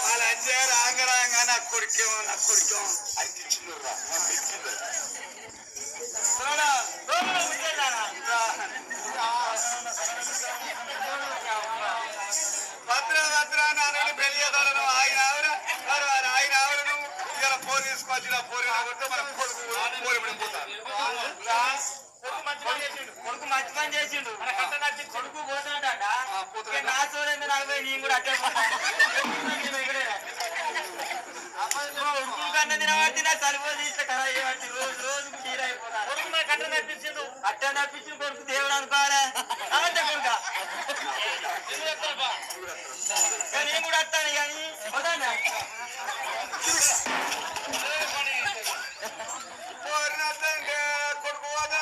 వాళ్ళంటే రాంగరాంగా నాకు కొరికేమో అనిపించిందిరా భద్ర నాన్నని పెళ్లి చేస్తాను ఆయన ఆయన ఆవిడను ఇలా పోరు తీసుకొచ్చి పోరు కొడితే మన పోరు పడిపోతారు కొడుకు మంచి పని చేసిండు కొడుకు పోతాడట నా చూడండి నాకు నేను కూడా అట్టే కొడుకు కన్నా తినబట్టి నా సరిపోదు ఇట్లా ఖరా చేయబట్టి రోజు రోజుకు తీరు అయిపోతాను కొడుకు నాకు అట్ట నడిపించిండు అట్ట నడిపించిన కొడుకు దేవుడు అనుకోవాలి అవంతే కొడుక నేను కూడా వస్తాను కానీ వదానా